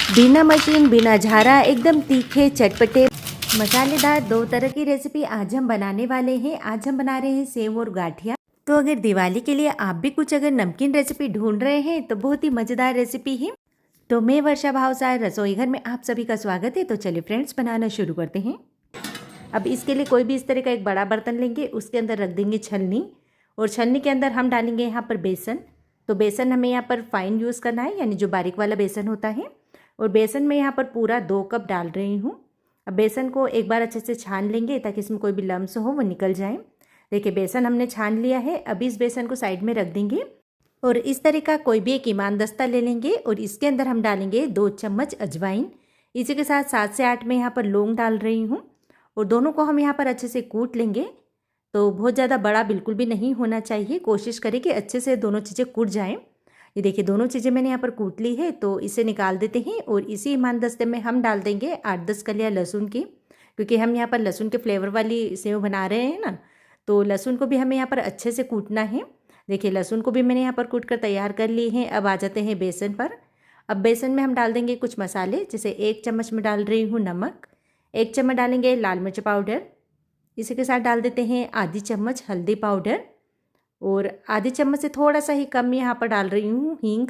बिना मशीन बिना झारा एकदम तीखे चटपटे मसालेदार दो तरह की रेसिपी आज हम बनाने वाले हैं। आज हम बना रहे हैं सेव और गाठिया। तो अगर दिवाली के लिए आप भी कुछ अगर नमकीन रेसिपी ढूंढ रहे हैं तो बहुत ही मज़ेदार रेसिपी है। तो मैं वर्षा भावसार रसोई घर में आप सभी का स्वागत है। तो चलिए फ्रेंड्स, बनाना शुरू करते हैं। अब इसके लिए कोई भी इस तरह का एक बड़ा बर्तन लेंगे, उसके अंदर रख देंगे छलनी, और छलनी के अंदर हम डालेंगे यहाँ पर बेसन। तो बेसन हमें यहाँ पर फाइन यूज़ करना है, यानी जो बारीक वाला बेसन होता है। और बेसन में यहाँ पर पूरा 2 कप डाल रही हूँ। अब बेसन को एक बार अच्छे से छान लेंगे ताकि इसमें कोई भी लम्स हो वो निकल जाए। देखिए बेसन हमने छान लिया है। अब इस बेसन को साइड में रख देंगे और इस तरह का कोई भी एक ईमान दस्ता ले लेंगे और इसके अंदर हम डालेंगे 2 चम्मच अजवाइन। इसी के साथ 7 से 8 मैं यहाँ पर लौंग डाल रही हूँ और दोनों को हम यहाँ पर अच्छे से कूट लेंगे। तो बहुत ज़्यादा बड़ा बिल्कुल भी नहीं होना चाहिए, कोशिश करें कि अच्छे से दोनों चीज़ें कूट जाएं। ये देखिए दोनों चीज़ें मैंने यहाँ पर कूट ली है। तो इसे निकाल देते हैं और इसी ईमान दस्ते में हम डाल देंगे 8-10 कलियाँ लहसुन की, क्योंकि हम यहाँ पर लहसुन के फ्लेवर वाली सेव बना रहे हैं ना। तो लहसुन को भी हमें यहाँ पर अच्छे से कूटना है। देखिए लहसुन को भी मैंने यहाँ पर कूट कर तैयार कर ली है। अब आ जाते हैं बेसन पर। अब बेसन में हम डाल देंगे कुछ मसाले, जैसे 1 चम्मच में डाल रही हूँ नमक, 1 चम्मच डालेंगे लाल मिर्च पाउडर, इसी के साथ डाल देते हैं आधी चम्मच हल्दी पाउडर, और आधी चम्मच से थोड़ा सा ही कम यहाँ पर डाल रही हूँ हींग।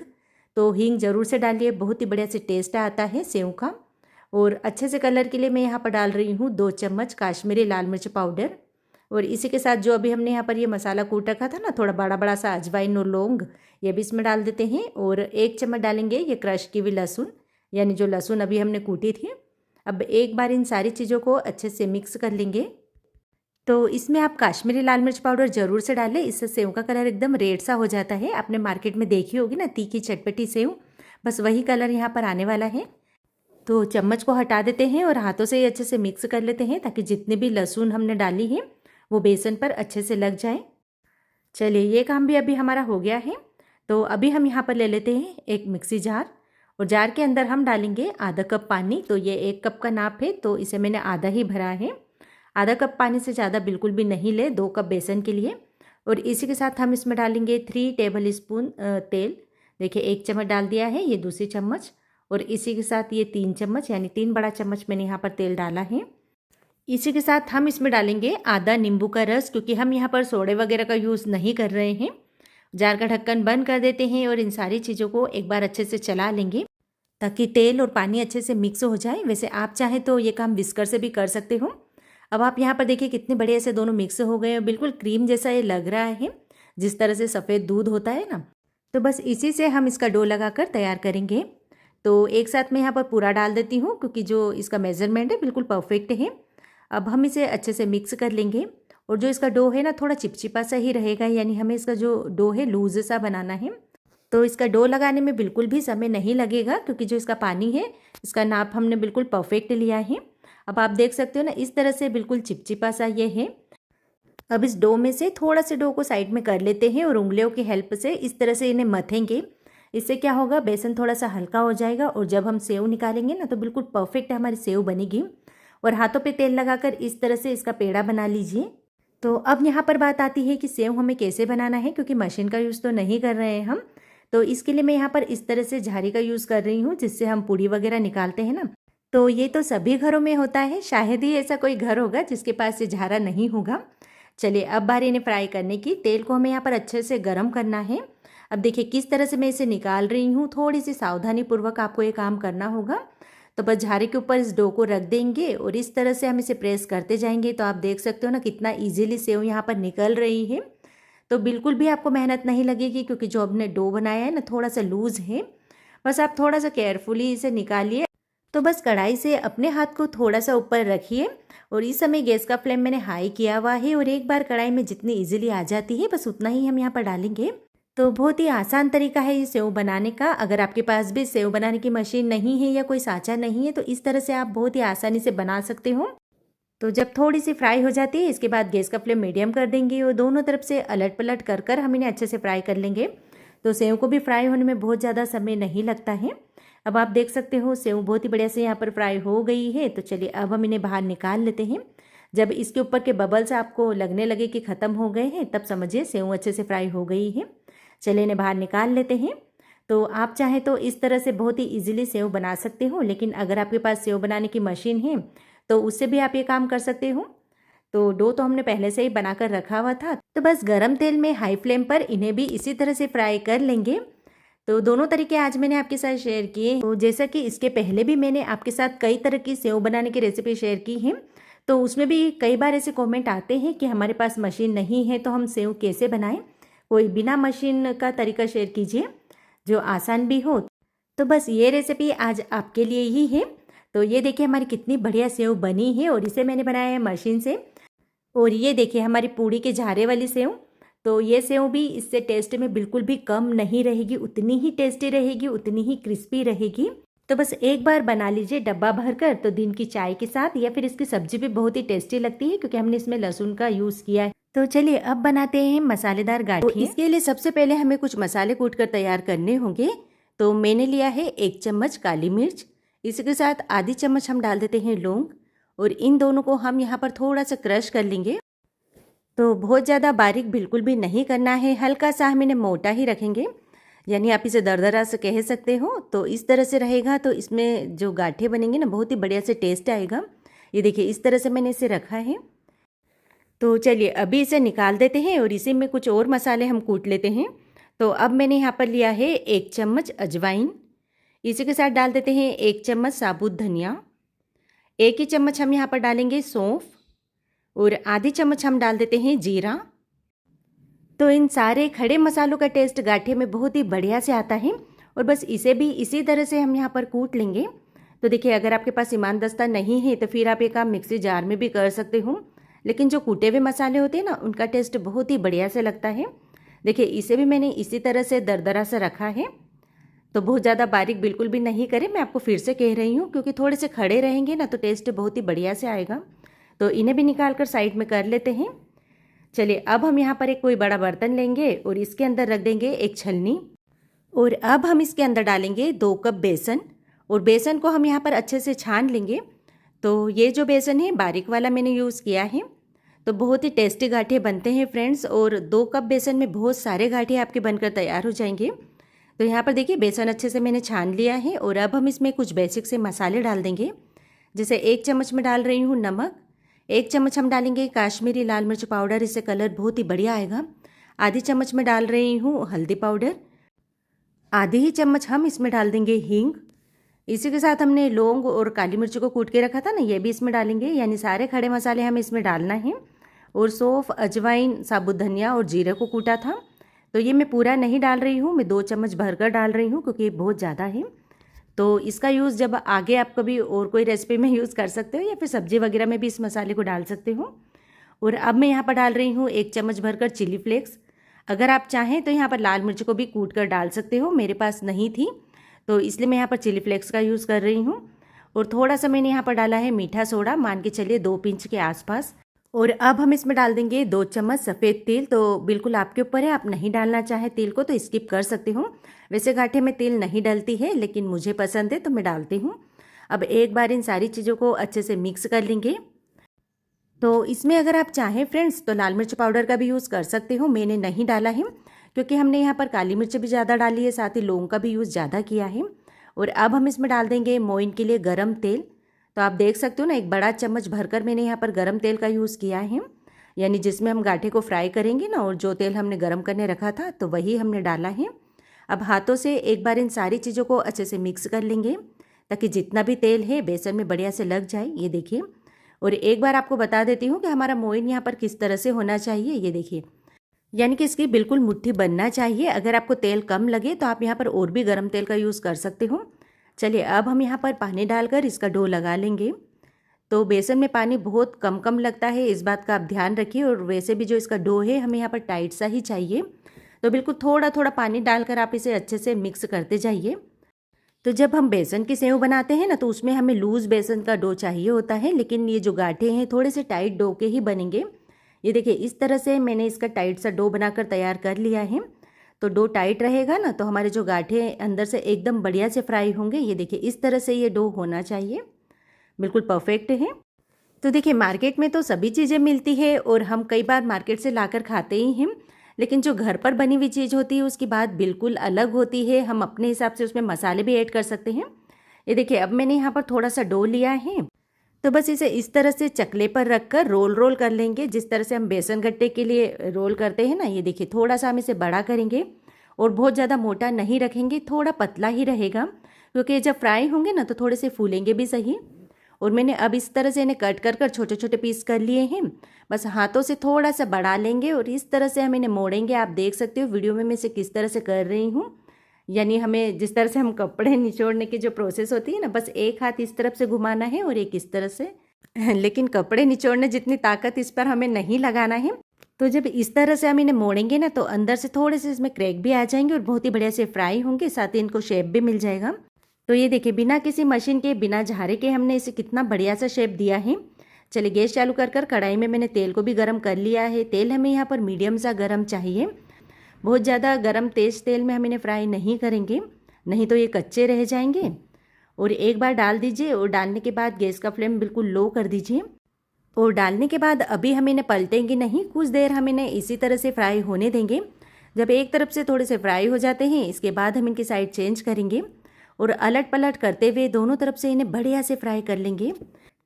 तो हींग ज़रूर से डालिए, बहुत ही बढ़िया से टेस्ट आता है सेव का। और अच्छे से कलर के लिए मैं यहाँ पर डाल रही हूँ 2 चम्मच काश्मीरी लाल मिर्च पाउडर। और इसी के साथ जो अभी हमने यहाँ पर ये मसाला कूट रखा था ना, थोड़ा बड़ा बड़ा सा अजवाइन और लौंग, ये भी इसमें डाल देते हैं। और 1 चम्मच डालेंगे ये क्रश की हुई लहसुन, यानी जो लहसुन अभी हमने कूटी थी। अब एक बार इन सारी चीज़ों को अच्छे से मिक्स कर लेंगे। तो इसमें आप काश्मीरी लाल मिर्च पाउडर ज़रूर से डालें, इससे सेव का कलर एकदम रेड सा हो जाता है। आपने मार्केट में देखी होगी ना तीखी चटपटी सेव, बस वही कलर यहाँ पर आने वाला है। तो चम्मच को हटा देते हैं और हाथों से ही अच्छे से मिक्स कर लेते हैं ताकि जितनी भी लहसुन हमने डाली है वो बेसन पर अच्छे से लग जाए। चलिए ये काम भी अभी हमारा हो गया है। तो अभी हम यहाँ पर ले लेते हैं एक मिक्सी जार, और जार के अंदर हम डालेंगे आधा कप पानी। तो ये 1 कप का नाप है, तो इसे मैंने आधा ही भरा है। आधा कप पानी से ज़्यादा बिल्कुल भी नहीं ले 2 कप बेसन के लिए। और इसी के साथ हम इसमें डालेंगे 3 टेबल स्पून तेल। देखिए 1 चम्मच डाल दिया है, ये दूसरी चम्मच, और इसी के साथ ये 3 चम्मच, यानी 3 बड़ा चम्मच मैंने यहाँ पर तेल डाला है। इसी के साथ हम इसमें डालेंगे आधा नींबू का रस, क्योंकि हम यहाँ पर सोडे वगैरह का यूज़ नहीं कर रहे हैं। जार का ढक्कन बंद कर देते हैं और इन सारी चीज़ों को एक बार अच्छे से चला लेंगे ताकि तेल और पानी अच्छे से मिक्स हो जाए। वैसे आप चाहें तो ये काम विस्कर से भी कर सकते हो। अब आप यहाँ पर देखिए कितने बढ़िया से दोनों मिक्स हो गए हैं, बिल्कुल क्रीम जैसा ये लग रहा है, जिस तरह से सफ़ेद दूध होता है ना। तो बस इसी से हम इसका डो लगाकर तैयार करेंगे। तो एक साथ मैं यहाँ पर पूरा डाल देती हूँ, क्योंकि जो इसका मेजरमेंट है बिल्कुल परफेक्ट है। अब हम इसे अच्छे से मिक्स कर लेंगे। और जो इसका डो है ना थोड़ा चिपचिपा सा ही रहेगा, यानी हमें इसका जो डो है लूज सा बनाना है। तो इसका डो लगाने में बिल्कुल भी समय नहीं लगेगा, क्योंकि जो इसका पानी है इसका नाप हमने बिल्कुल परफेक्ट लिया है। अब आप देख सकते हो ना, इस तरह से बिल्कुल चिपचिपा सा ये है। अब इस डो में से थोड़ा से डो को साइड में कर लेते हैं और उंगलियों की हेल्प से इस तरह से इन्हें मथेंगे। इससे क्या होगा, बेसन थोड़ा सा हल्का हो जाएगा और जब हम सेव निकालेंगे ना तो बिल्कुल परफेक्ट हमारी सेव बनेगी। और हाथों पे तेल लगाकर इस तरह से इसका पेड़ा बना लीजिए। तो अब यहाँ पर बात आती है कि सेव हमें कैसे बनाना है, क्योंकि मशीन का यूज़ तो नहीं कर रहे हैं हम। तो इसके लिए मैं यहाँ पर इस तरह से झाड़ी का यूज़ कर रही हूँ, जिससे हम पूड़ी वगैरह निकालते हैं ना। तो ये तो सभी घरों में होता है, शायद ही ऐसा कोई घर होगा जिसके पास ये झारा नहीं होगा। चलिए अब बारी इन्हें फ्राई करने की। तेल को हमें यहाँ पर अच्छे से गर्म करना है। अब देखिए किस तरह से मैं इसे निकाल रही हूँ, थोड़ी सी सावधानी पूर्वक आपको ये काम करना होगा। तो बस झारे के ऊपर इस डो को रख देंगे और इस तरह से हम इसे प्रेस करते जाएंगे। तो आप देख सकते हो ना कितना ईजिली सेव यहाँ पर निकल रही है। तो बिल्कुल भी आपको मेहनत नहीं लगेगी, क्योंकि जो हमने डो बनाया है ना थोड़ा सा लूज़ है। बस आप थोड़ा सा केयरफुली इसे निकालिए। तो बस कढ़ाई से अपने हाथ को थोड़ा सा ऊपर रखिए और इस समय गैस का फ्लेम मैंने हाई किया हुआ है। और एक बार कढ़ाई में जितनी इजीली आ जाती है बस उतना ही हम यहाँ पर डालेंगे। तो बहुत ही आसान तरीका है ये सेव बनाने का। अगर आपके पास भी सेव बनाने की मशीन नहीं है या कोई साँचा नहीं है तो इस तरह से आप बहुत ही आसानी से बना सकते हो। तो जब थोड़ी सी फ्राई हो जाती है इसके बाद गैस का फ्लेम मीडियम कर देंगे और दोनों तरफ से अलट पलट कर कर हम इन्हें अच्छे से फ्राई कर लेंगे। तो सेव को भी फ्राई होने में बहुत ज़्यादा समय नहीं लगता है। अब आप देख सकते हो सेव बहुत ही बढ़िया से यहाँ पर फ्राई हो गई है। तो चलिए अब हम इन्हें बाहर निकाल लेते हैं। जब इसके ऊपर के बबल्स आपको लगने लगे कि ख़त्म हो गए हैं तब समझिए सेव अच्छे से फ्राई हो गई है। चलिए इन्हें बाहर निकाल लेते हैं। तो आप चाहें तो इस तरह से बहुत ही इजीली सेव बना सकते हो, लेकिन अगर आपके पास सेव बनाने की मशीन है तो उससे भी आप ये काम कर सकते हो। तो डो तो हमने पहले से ही बनाकर रखा हुआ था, तो बस गरम तेल में हाई फ्लेम पर इन्हें भी इसी तरह से फ्राई कर लेंगे। तो दोनों तरीके आज मैंने आपके साथ शेयर किए। तो जैसा कि इसके पहले भी मैंने आपके साथ कई तरह की सेव बनाने की रेसिपी शेयर की है, तो उसमें भी कई बार ऐसे कमेंट आते हैं कि हमारे पास मशीन नहीं है तो हम सेव कैसे बनाएं। कोई बिना मशीन का तरीका शेयर कीजिए जो आसान भी हो। तो बस ये रेसिपी आज आपके लिए ही है। तो ये देखिए हमारी कितनी बढ़िया सेव बनी है, और इसे मैंने बनाया है मशीन से। और ये देखिए हमारी पूड़ी के झारे वाली सेव। तो ये सेव भी इससे टेस्ट में बिल्कुल भी कम नहीं रहेगी, उतनी ही टेस्टी रहेगी, उतनी ही क्रिस्पी रहेगी। तो बस एक बार बना लीजिए डब्बा भरकर, तो दिन की चाय के साथ, या फिर इसकी सब्जी भी बहुत ही टेस्टी लगती है क्योंकि हमने इसमें लहसुन का यूज़ किया है। तो चलिए अब बनाते हैं मसालेदार गाठिया। तो इसके लिए सबसे पहले हमें कुछ मसाले कूट कर तैयार करने होंगे। तो मैंने लिया है 1 चम्मच काली मिर्च, इसके साथ आधी चम्मच हम डाल देते हैं लौंग, और इन दोनों को हम यहाँ पर थोड़ा सा क्रश कर लेंगे। तो बहुत ज़्यादा बारीक बिल्कुल भी नहीं करना है, हल्का सा हम इन्हें मोटा ही रखेंगे, यानी आप इसे दरदरा से कह सकते हो। तो इस तरह से रहेगा तो इसमें जो गाठे बनेंगे ना बहुत ही बढ़िया से टेस्ट आएगा। ये देखिए इस तरह से मैंने इसे रखा है। तो चलिए अभी इसे निकाल देते हैं और इसी में कुछ और मसाले हम कूट लेते हैं। तो अब मैंने यहाँ पर लिया है 1 चम्मच अजवाइन, इसी के साथ डाल देते हैं 1 चम्मच साबुत धनिया, 1 ही चम्मच हम यहाँ पर डालेंगे सौंफ, और आधी चम्मच हम डाल देते हैं जीरा। तो इन सारे खड़े मसालों का टेस्ट गाठे में बहुत ही बढ़िया से आता है, और बस इसे भी इसी तरह से हम यहाँ पर कूट लेंगे। तो देखिए अगर आपके पास इमाम दस्ता नहीं है तो फिर आप ये काम मिक्सी जार में भी कर सकते हो, लेकिन जो कूटे हुए मसाले होते हैं ना उनका टेस्ट बहुत ही बढ़िया से लगता है। देखिए इसे भी मैंने इसी तरह से दरदरा से रखा है। तो बहुत ज़्यादा बारीक बिल्कुल भी नहीं करें, मैं आपको फिर से कह रही हूँ, क्योंकि थोड़े से खड़े रहेंगे ना तो टेस्ट बहुत ही बढ़िया से आएगा। तो इन्हें भी निकाल कर साइड में कर लेते हैं। चलिए अब हम यहाँ पर एक कोई बड़ा बर्तन लेंगे और इसके अंदर रख देंगे एक छलनी, और अब हम इसके अंदर डालेंगे 2 कप बेसन, और बेसन को हम यहाँ पर अच्छे से छान लेंगे। तो ये जो बेसन है बारीक वाला मैंने यूज़ किया है। तो बहुत ही टेस्टी गाठे बनते हैं फ्रेंड्स, और 2 कप बेसन में बहुत सारे गाठे आपके बनकर तैयार हो जाएंगे। तो यहाँ पर देखिए बेसन अच्छे से मैंने छान लिया है, और अब हम इसमें कुछ बेसिक से मसाले डाल देंगे। जैसे 1 चम्मच में डाल रही हूँ नमक, 1 चम्मच हम डालेंगे काश्मीरी लाल मिर्च पाउडर, इससे कलर बहुत ही बढ़िया आएगा। आधी चम्मच में डाल रही हूँ हल्दी पाउडर, आधी ही चम्मच हम इसमें डाल देंगे हींग। इसी के साथ हमने लौंग और काली मिर्च को कूट के रखा था ना, ये भी इसमें डालेंगे, यानी सारे खड़े मसाले हमें इसमें डालना है। और सौंफ, अजवाइन, साबुत धनिया और जीरे को कूटा था, तो ये मैं पूरा नहीं डाल रही हूँ, मैं 2 चम्मच भरकर डाल रही हूँ क्योंकि ये बहुत ज़्यादा है। तो इसका यूज़ जब आगे आप कभी और कोई रेसिपी में यूज़ कर सकते हो, या फिर सब्जी वगैरह में भी इस मसाले को डाल सकते हो। और अब मैं यहाँ पर डाल रही हूँ 1 चम्मच भरकर चिली फ्लेक्स। अगर आप चाहें तो यहाँ पर लाल मिर्च को भी कूट कर डाल सकते हो, मेरे पास नहीं थी तो इसलिए मैं यहाँ पर चिली फ्लेक्स का यूज़ कर रही हूँ। और थोड़ा सा मैंने यहाँ पर डाला है मीठा सोडा, मान के चलिए 2 पिंच के आसपास। और अब हम इसमें डाल देंगे 2 चम्मच सफ़ेद तिल। तो बिल्कुल आपके ऊपर है, आप नहीं डालना चाहे तिल को तो स्किप कर सकते हो। वैसे गाठे में तिल नहीं डलती है, लेकिन मुझे पसंद है तो मैं डालती हूँ। अब एक बार इन सारी चीज़ों को अच्छे से मिक्स कर लेंगे। तो इसमें अगर आप चाहें फ्रेंड्स तो लाल मिर्च पाउडर का भी यूज़ कर सकते हो, मैंने नहीं डाला है क्योंकि हमने यहाँ पर काली मिर्च भी ज़्यादा डाली है, साथ ही लौंग का भी यूज़ ज़्यादा किया है। और अब हम इसमें डाल देंगे मोइन के लिए गरम तेल। तो आप देख सकते हो ना, 1 बड़ा चम्मच भरकर मैंने यहाँ पर गरम तेल का यूज़ किया है, यानी जिसमें हम गाठे को फ्राई करेंगे ना, और जो तेल हमने गरम करने रखा था तो वही हमने डाला है। अब हाथों से एक बार इन सारी चीज़ों को अच्छे से मिक्स कर लेंगे ताकि जितना भी तेल है बेसन में बढ़िया से लग जाए। ये देखिए, और एक बार आपको बता देती हूँ कि हमारा मोइन यहाँ पर किस तरह से होना चाहिए। ये देखिए, यानी कि इसकी बिल्कुल मुट्ठी बनना चाहिए। अगर आपको तेल कम लगे तो आप यहाँ पर और भी गर्म तेल का यूज़ कर सकते हो। चलिए अब हम यहाँ पर पानी डालकर इसका डो लगा लेंगे। तो बेसन में पानी बहुत कम कम लगता है, इस बात का आप ध्यान रखिए। और वैसे भी जो इसका डो है हमें यहाँ पर टाइट सा ही चाहिए, तो बिल्कुल थोड़ा थोड़ा पानी डालकर आप इसे अच्छे से मिक्स करते जाइए। तो जब हम बेसन की सेव बनाते हैं ना तो उसमें हमें लूज़ बेसन का डो चाहिए होता है, लेकिन ये जो गाठे हैं थोड़े से टाइट डो के ही बनेंगे। ये देखिए, इस तरह से मैंने इसका टाइट सा डो बनाकर तैयार कर लिया है। तो डो टाइट रहेगा ना तो हमारे जो गाठे अंदर से एकदम बढ़िया से फ्राई होंगे। ये देखिए, इस तरह से ये डो होना चाहिए, बिल्कुल परफेक्ट है। तो देखिए, मार्केट में तो सभी चीज़ें मिलती है और हम कई बार मार्केट से लाकर खाते ही हैं, लेकिन जो घर पर बनी हुई चीज़ होती है उसकी बात बिल्कुल अलग होती है। हम अपने हिसाब से उसमें मसाले भी ऐड कर सकते हैं। ये देखिए, अब मैंने यहाँ पर थोड़ा सा डो लिया है, तो बस इसे इस तरह से चकले पर रख कर रोल रोल कर लेंगे, जिस तरह से हम बेसन गट्टे के लिए रोल करते हैं ना। ये देखिए, थोड़ा सा हम इसे बड़ा करेंगे और बहुत ज़्यादा मोटा नहीं रखेंगे, थोड़ा पतला ही रहेगा, क्योंकि जब फ्राई होंगे ना तो थोड़े से फूलेंगे भी सही। और मैंने अब इस तरह से इन्हें कट कर कर छोटे छोटे पीस कर लिए हैं। बस हाथों से थोड़ा सा बढ़ा लेंगे और इस तरह से हम इन्हें मोड़ेंगे। आप देख सकते हो वीडियो में मैं इसे किस तरह से कर रही हूँ। यानी हमें जिस तरह से हम कपड़े निचोड़ने की जो प्रोसेस होती है ना, बस एक हाथ इस तरफ से घुमाना है और एक इस तरह से। लेकिन कपड़े निचोड़ने जितनी ताकत इस पर हमें नहीं लगाना है। तो जब इस तरह से हम इन्हें मोड़ेंगे ना तो अंदर से थोड़े से इसमें क्रैक भी आ जाएंगे और बहुत ही बढ़िया से फ्राई होंगे, साथ ही इनको शेप भी मिल जाएगा। तो ये देखिए, बिना किसी मशीन के, बिना झारे के हमने इसे कितना बढ़िया सा शेप दिया है। चलिए गैस चालू कर कर कढ़ाई में मैंने तेल को भी गर्म कर लिया है। तेल हमें यहाँ पर मीडियम सा गर्म चाहिए, बहुत ज़्यादा गर्म तेज़ तेल में हम इन्हें फ्राई नहीं करेंगे, नहीं तो ये कच्चे रह जाएंगे। और एक बार डाल दीजिए और डालने के बाद गैस का फ्लेम बिल्कुल लो कर दीजिए। और डालने के बाद अभी हम इन्हें पलटेंगे नहीं, कुछ देर हम इन्हें इसी तरह से फ्राई होने देंगे। जब एक तरफ से थोड़े से फ्राई हो जाते हैं, इसके बाद हम इनकी साइड चेंज करेंगे और अलट पलट करते हुए दोनों तरफ से इन्हें बढ़िया से फ्राई कर लेंगे।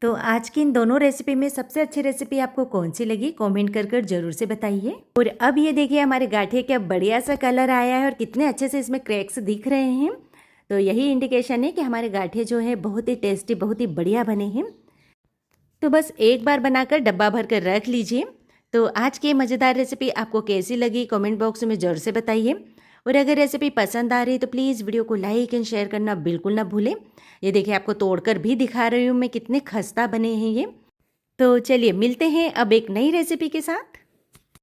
तो आज की इन दोनों रेसिपी में सबसे अच्छी रेसिपी आपको कौन सी लगी, कमेंट कर कर जरूर से बताइए। और अब ये देखिए, हमारे गाठिया क्या बढ़िया सा कलर आया है और कितने अच्छे से इसमें क्रैक्स दिख रहे हैं। तो यही इंडिकेशन है कि हमारे गाठिया जो है बहुत ही टेस्टी, बहुत ही बढ़िया बने हैं। तो बस एक बार बनाकर डब्बा भर कर रख लीजिए। तो आज की मज़ेदार रेसिपी आपको कैसी लगी, कमेंट बॉक्स में ज़रूर से बताइए। और अगर रेसिपी पसंद आ रही है तो प्लीज़ वीडियो को लाइक एंड शेयर करना बिल्कुल ना भूलें। ये देखिए, आपको तोड़कर भी दिखा रही हूँ मैं, कितने खस्ता बने हैं ये। तो चलिए मिलते हैं अब एक नई रेसिपी के साथ।